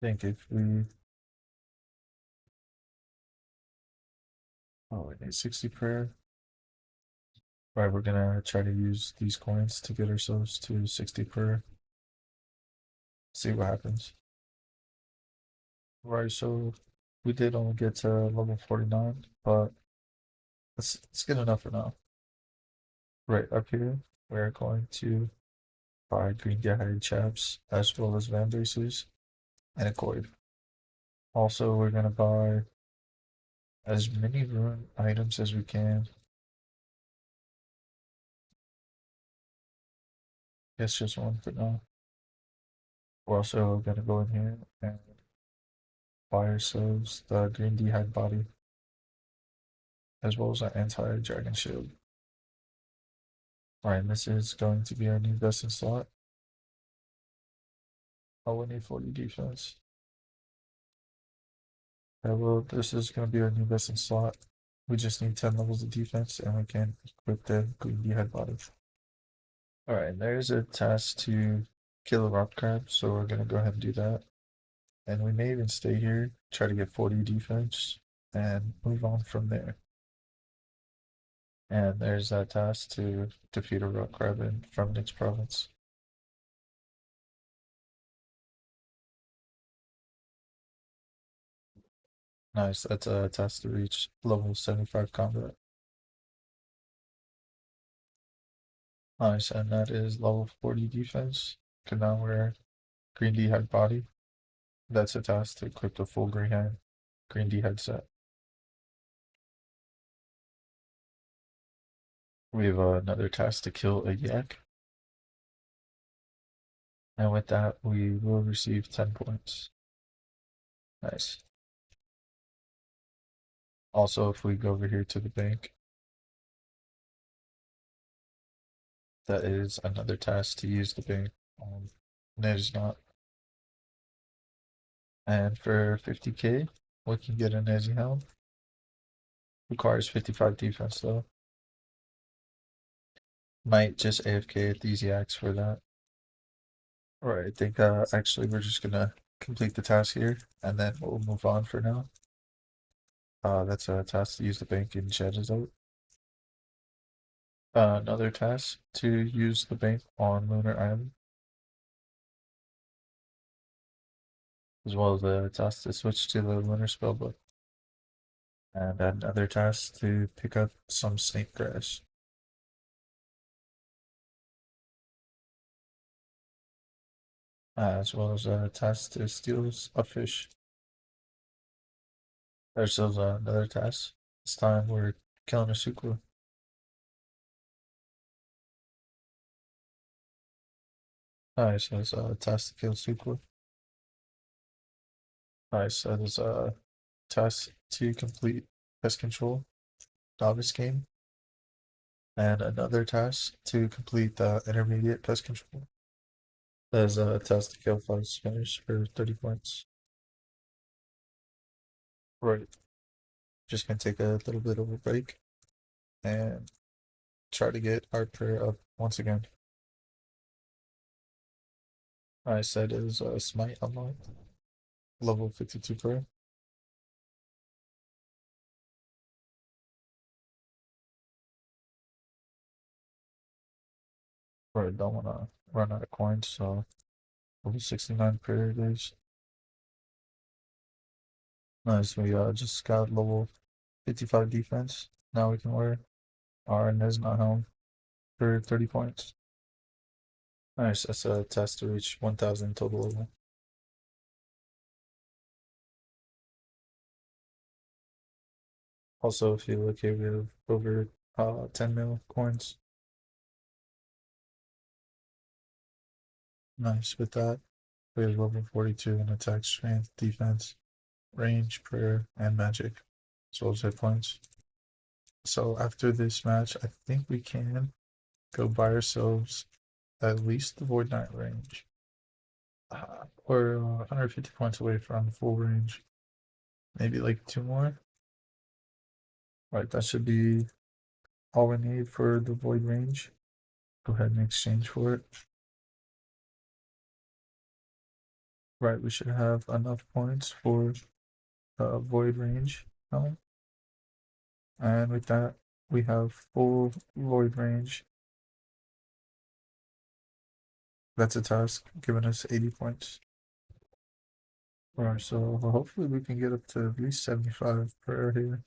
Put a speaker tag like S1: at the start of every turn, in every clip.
S1: think if we we need 60 prayer. Right, we're gonna try to use these coins to get ourselves to 60 prayer. See what happens. Right, so we did only get to level 49, but it's good enough for now. Right up here, we're going to buy green Gahari chaps as well as van bases and a coin. Also, we're gonna buy as many rune items as we can. Guess just one for now. We're also gonna go in here and buy ourselves the green D'hide body as well as an anti-dragon shield. Alright, this is going to be our new best in slot. Oh, we need 40 defense. Yeah, well, this is going to be our new best in slot. We just need 10 levels of defense and we can equip the green D'hide body. Alright, there's a task to kill a rock crab, so we're going to go ahead and do that. And we may even stay here, try to get 40 defense, and move on from there. And there's that task to defeat a rock crab in from Nick's province. Nice, that's a task to reach level 75 combat. Nice, and that is level 40 defense. Can now wear green D'hide body. That's a task to equip the full green D'hide set. We have another task to kill a yak. And with that, we will receive 10 points. Nice. Also, if we go over here to the bank, that is another task to use the bank. It is not. And for 50k, we can get an Nazi helm. Requires 55 defense though. Might just AFK at these yaks for that. Alright, I think actually we're just gonna complete the task here and then we'll move on for now. That's a task to use the bank in Shadow's another task to use the bank on Lunar Island, as well as the task to switch to the Lunar Spellbook, and another task to pick up some snake grass. As well as a task to steal a fish. There's also another task. This time we're killing a Sukla. Nice, there's a task to kill Sukla. Nice, that is a task to complete pest control novice game. And another task to complete the intermediate pest control. There's a task to kill 5 spinners for 30 points. Right. Just gonna take a little bit of a break and try to get our prayer up once again. I said is Smite unlocked. Level 52 prayer. Right, don't wanna run out of coins, so level 69 prayer it is. Nice, we just got level 55 defense. Now we can wear our Nesna helm for 30 points. Nice, that's a test to reach 1000 total level. Also, if you look here, we have over 10 mil coins. Nice with that. We have level 42 in attack, strength, defense, range, prayer, and magic, as well as hit points. So after this match, I think we can go buy ourselves at least the Void Knight range. We're 150 points away from full range. Maybe like 2 more. Right, that should be all we need for the Void range. Go ahead and exchange for it. Right, we should have enough points for void range now. And with that, we have full void range. That's a task, giving us 80 points. Alright, so hopefully we can get up to at least 75 per here.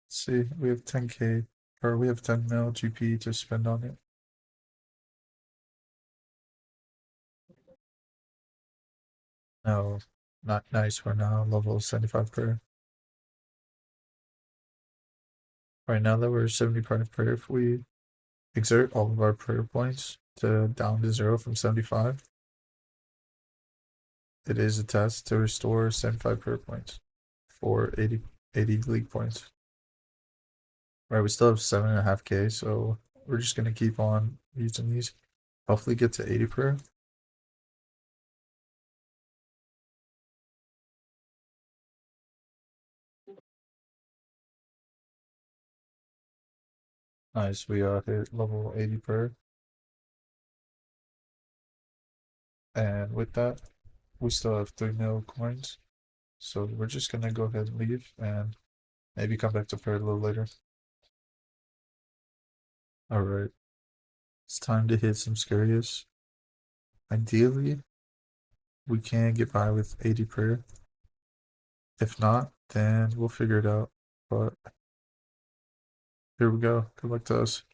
S1: Let's see, we have 10k, or we have 10 mil GP to spend on it. No, not nice. We're now level 75 prayer. Right now that we're 75 prayer, if we exert all of our prayer points to down to 0 from 75, it is a test to restore 75 prayer points for 80 league points. Right, we still have 7.5k, so we're just gonna keep on using these. Hopefully get to 80 prayer. Nice, we hit level 80 prayer. And with that, we still have 3 mil coins. So we're just gonna go ahead and leave and maybe come back to prayer a little later. Alright, it's time to hit some scariest. Ideally, we can get by with 80 prayer. If not, then we'll figure it out. But here we go. Good luck to us.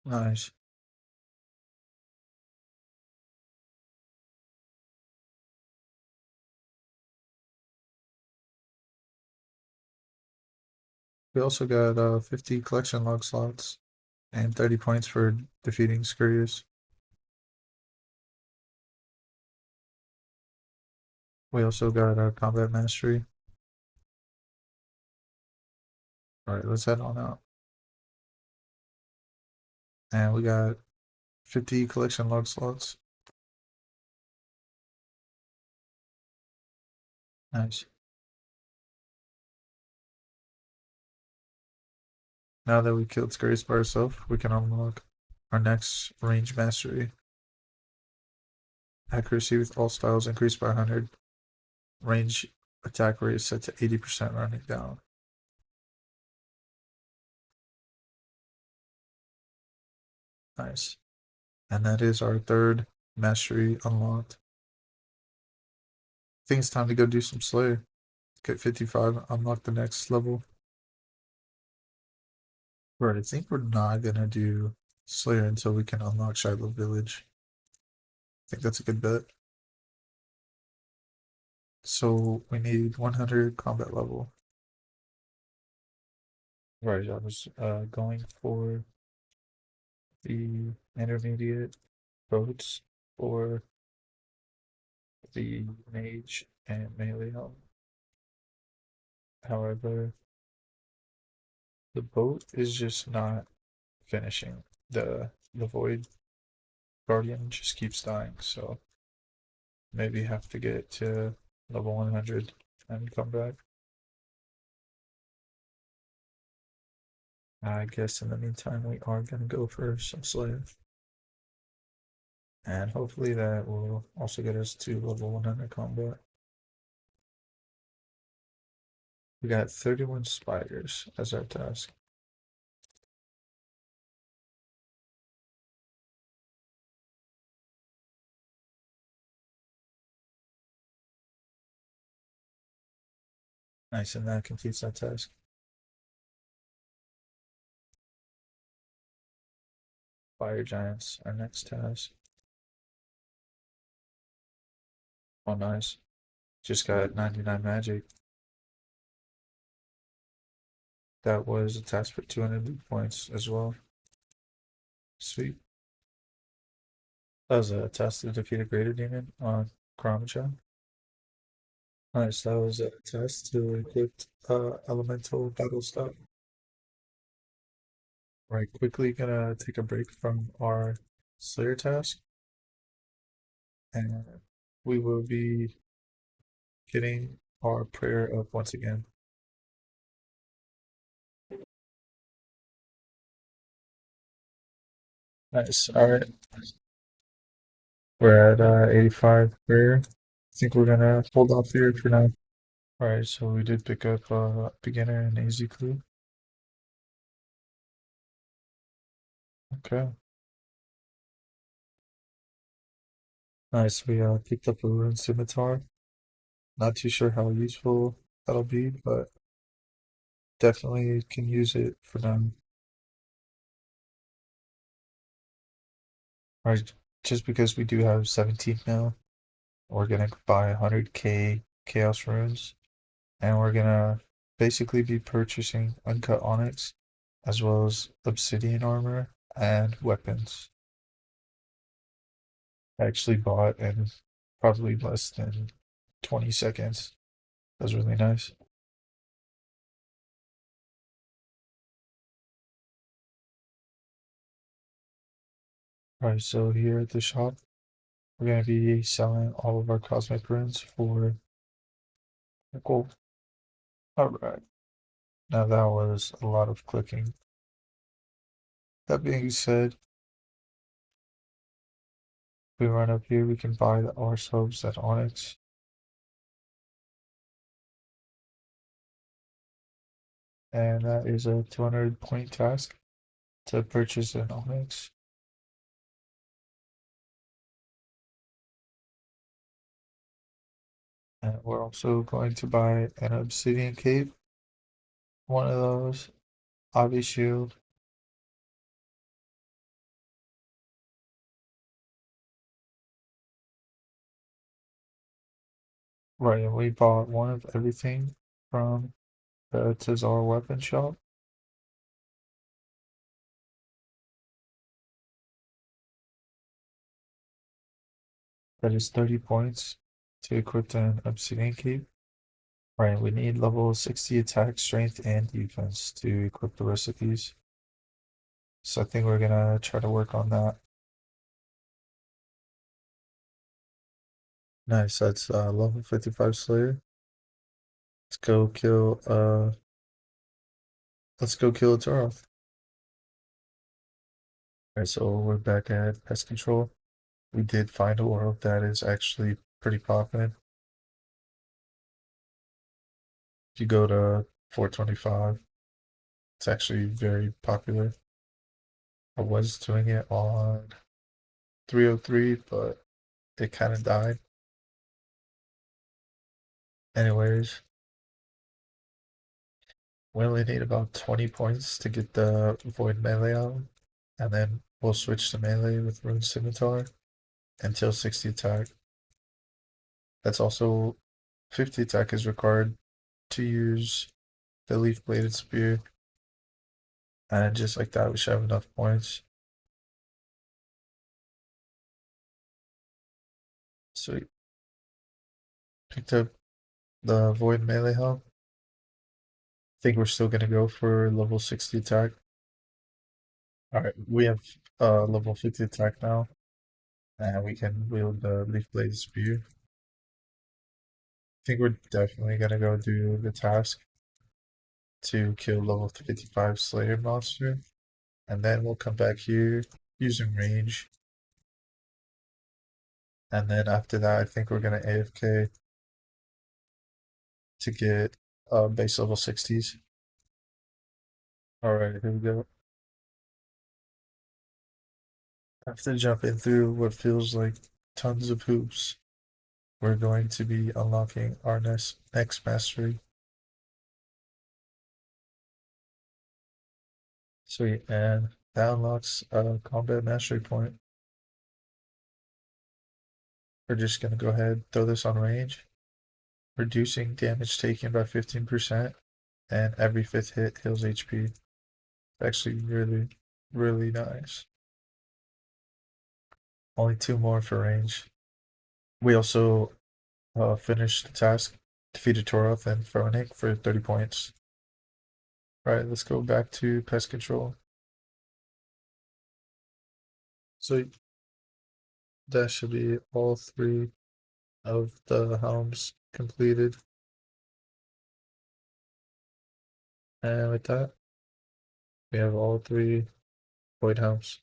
S1: Nice. We also got 50 collection log slots and 30 points for defeating Scurriers. We also got combat mastery. All right, let's head on out. And we got 50 collection log slots. Nice. Now that we killed Scurriers by ourselves, we can unlock our next range mastery. Accuracy with all styles increased by 100. Range attack rate is set to 80% running down. Nice. And that is our third mastery unlocked. I think it's time to go do some Slayer. Get 55, unlock the next level. Right, I think we're not gonna do Slayer until we can unlock Shiloh Village. I think that's a good bet. So we need 100 combat level. Right, I was going for the intermediate boats for the mage and melee helm. However, the boat is just not finishing. The void guardian just keeps dying, so maybe have to get to level 100 and come back. I guess in the meantime we are gonna go for some slave. And hopefully that will also get us to level 100 combat. We got 31 spiders as our task. Nice, and that completes that task. Fire giants, our next task. Oh, nice. Just got 99 magic. That was a task for 200 loot points as well. Sweet. That was a task to defeat a greater demon on Karamachan. Nice, that was a test to equip elemental battle stop. Right, quickly gonna take a break from our Slayer task, and we will be getting our prayer up once again. Nice. All right, we're at 85 prayer. I think we're gonna hold off here for now. All right, so we did pick up beginner and easy clue. Okay, nice. We picked up a rune scimitar. Not too sure how useful that'll be, but definitely can use it for them. Right, just because we do have 17 mil, we're gonna buy 100k chaos runes, and we're gonna basically be purchasing uncut onyx, as well as obsidian armor and weapons. I actually bought in probably less than 20 seconds. That was really nice. Alright, so here at the shop, we're gonna be selling all of our cosmic runes for gold. Alright, now that was a lot of clicking. That being said, we run up here, we can buy ourselves that onyx. And that is a 200 point task to purchase an onyx. And we're also going to buy an obsidian cape, one of those, Avi shield, Right, and we bought one of everything from the Tazar weapon shop. That is 30 points to equip an obsidian cape. Right, we need level 60 attack, strength, and defense to equip the rest of these. So I think we're gonna try to work on that. Nice, that's level 55 Slayer. Let's go kill let's go kill Toroth. Alright, so we're back at pest control. We did find a world that is actually pretty popular. If you go to 425, it's actually very popular. I was doing it on 303, but it kind of died. Anyways, we only need about 20 points to get the Void Melee out, and then we'll switch to Melee with Rune Scimitar until 60 attack. That's also 50 attack is required to use the Leaf Bladed Spear, and just like that, we should have enough points. Sweet. Picked up the Void Melee help. Think we're still gonna go for level 60 attack. Alright, we have level 50 attack now, and we can wield the Leaf Blade Spear. I think we're definitely gonna go do the task to kill level 55 Slayer monster, and then we'll come back here using range, and then after that I think we're gonna AFK to get base level 60s. Alright, here we go. After jumping through what feels like tons of hoops, we're going to be unlocking our next mastery. Sweet, and that unlocks a combat mastery point. We're just gonna go ahead, throw this on range, reducing damage taken by 15%, and every fifth hit heals HP. Actually, really, really nice. Only two more for range. We also finished the task, defeated Toroth and Phonik for 30 points. Right, let's go back to pest control. So that should be all three of the helms completed. And with that, we have all three void helms.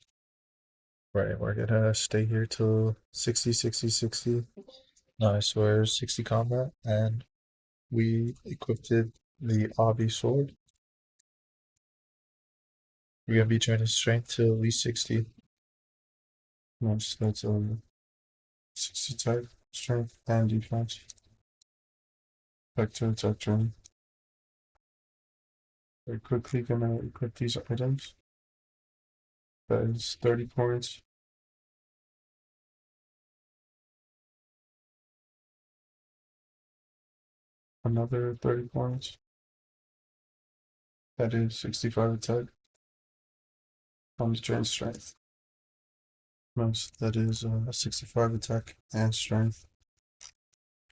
S1: Right, we're gonna stay here till 60, 60, 60. Nice, we're 60 combat, and we equipped the Obby sword. We're gonna be training strength to at least 60. Nice, that's 60 type, strength, and defense. Back to attack training. Very quickly gonna equip these items. That is 30 points. Another 30 points. That is 65 attack. Comes train strength. Nice. That is 65 attack and strength.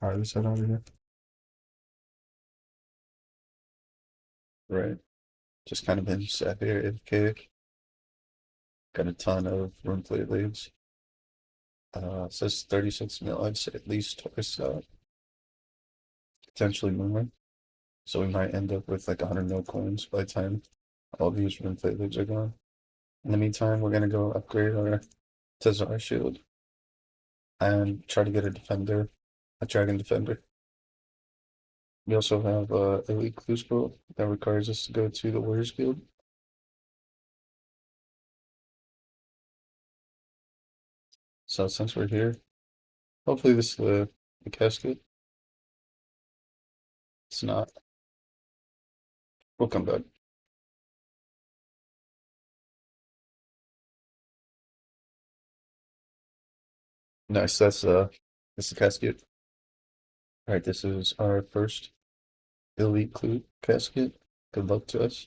S1: Alright, let's head out of here. Right. Just kind of been sat here in cave. Got a ton of room plate leads. It says 36 mil. I'd say at least twice that. Potentially more. So we might end up with like 100 mil coins by the time all these room plate leads are gone. In the meantime, we're gonna go upgrade our Tazar shield and try to get a defender, a dragon defender. We also have Elite Clue Scroll that requires us to go to the Warriors Guild. So since we're here, hopefully this is the casket. It's not. We'll come back. Nice, that's the casket. All right, this is our first Elite Clue casket. Good luck to us.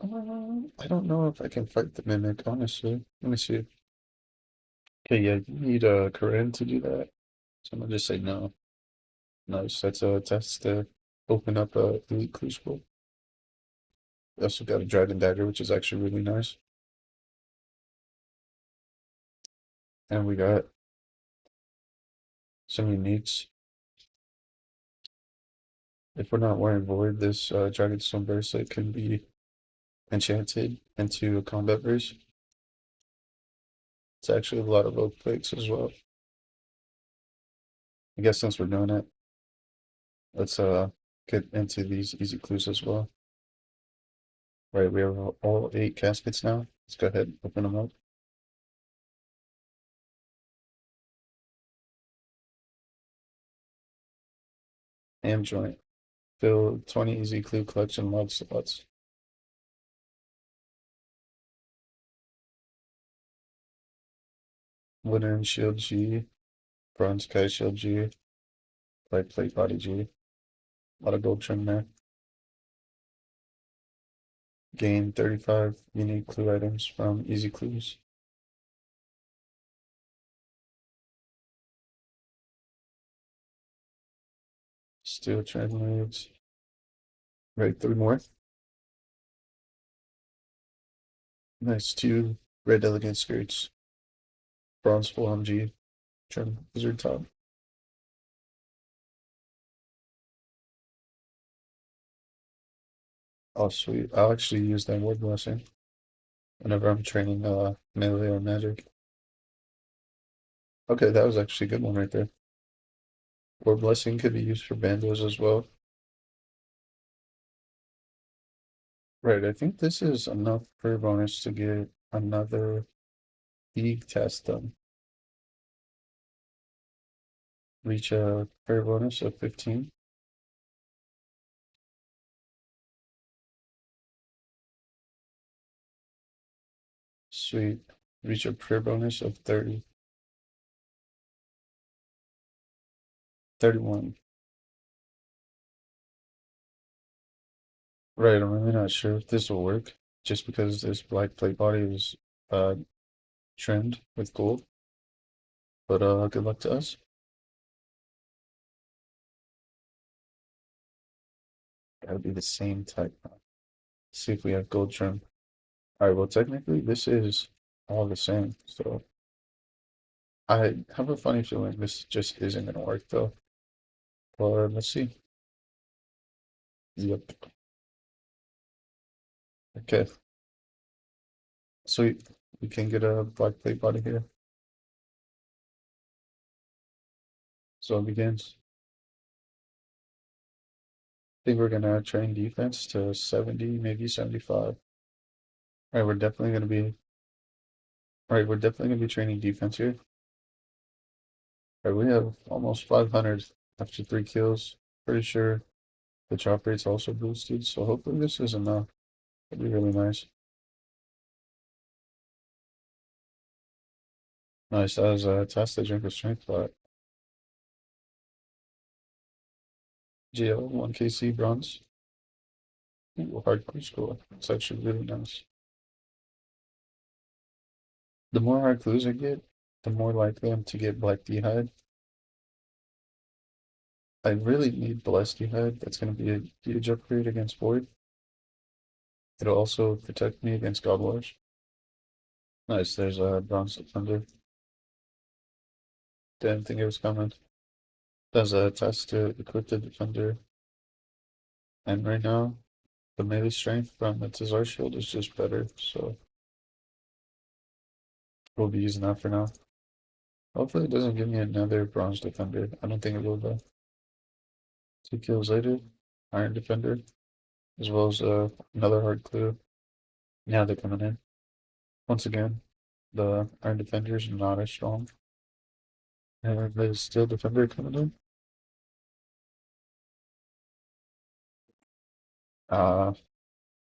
S1: I don't know if I can fight the Mimic, honestly. Let me see. Okay, yeah, you need a Corinne to do that. So I'm gonna just say no. Nice. That's a test to open up a Elite Crucible. We also got a Dragon Dagger, which is actually really nice. And we got some uniques. If we're not wearing Void, this Dragonstone bracelet can be enchanted into a combat brace. It's actually a lot of oak plates as well. I guess since we're doing it, let's get into these easy clues as well. Right, we have all 8 caskets now. Let's go ahead and open them up. Ham joint. Fill 20 easy clue collection log slots. Wooden shield G. Bronze Kai shield G. Light plate body G. A lot of gold trim there. Gain 35 unique clue items from easy clues. Steel trim leads. Right, 3 more. Nice, 2 red elegant skirts. Bronze full MG. Trim wizard top. Oh, sweet. I'll actually use that word blessing whenever I'm training melee or magic. Okay, that was actually a good one right there. Word blessing could be used for bandos as well. Right, I think this is enough for bonus to get another league test done. Reach a prayer bonus of 15. Sweet. Reach a prayer bonus of 30. 31. Right, I'm really not sure if this will work, just because this black plate body is uh trimmed with gold. But good luck to us. Gotta be the same type. See if we have gold trim. Alright, well technically this is all the same, so I have a funny feeling this just isn't gonna work though. But let's see. Yep. Okay. Sweet. We can get a black plate body here. So it begins. I think we're gonna train defense to 70, maybe 75. Alright, we're definitely gonna be training defense here. Alright, we have almost 500 after 3 kills. Pretty sure the chop rate's also boosted, so hopefully this is enough. That'd be really nice. Nice, that was a test to drink a strength flat. GL 1KC bronze. Ooh, hardcore score. It's actually really nice. The more hard clues I get, the more likely I'm to get black d'hide. I really need blessed d'hide. That's gonna be a huge upgrade against void. It'll also protect me against God Wars. Nice, there's a bronze thunder. Didn't think it was coming. There's a test to equip the defender. And right now, the melee strength from the Tazar shield is just better, so we'll be using that for now. Hopefully it doesn't give me another bronze defender. I don't think it will though. 2 kills later, iron defender, as well as another hard clue. Now they're coming in. Once again, the iron defender is not as strong. And the steel defender coming in. Uh,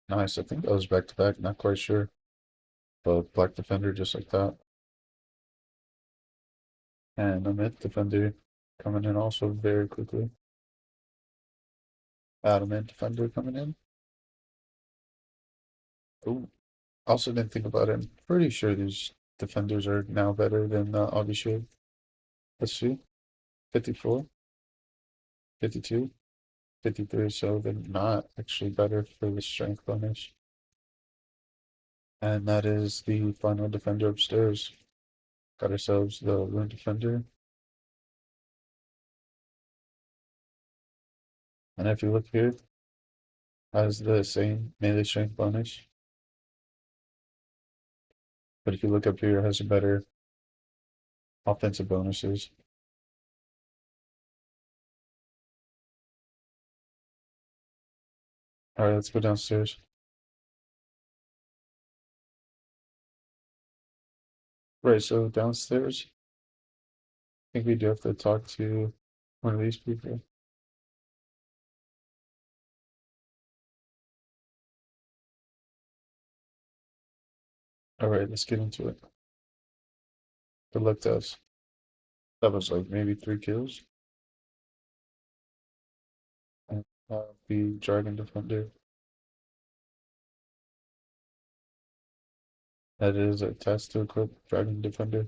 S1: nice. I think that was back to back, not quite sure. But black defender just like that. And a mid defender coming in also very quickly. Mid defender coming in. Ooh. Also didn't think about it. I'm pretty sure these defenders are now better than Audi Shield. Let's see. 54, 52, 53. So they're not actually better for the strength bonus. And that is the final defender upstairs. Got ourselves the Rune Defender. And if you look here, has the same melee strength bonus. But if you look up here, it has a better offensive bonuses. Alright, let's go downstairs. Right, so downstairs, I think we do have to talk to one of these people. Alright, let's get into it. Good luck to us. That was like maybe 3 kills. And the Dragon Defender. That is a test to equip Dragon Defender.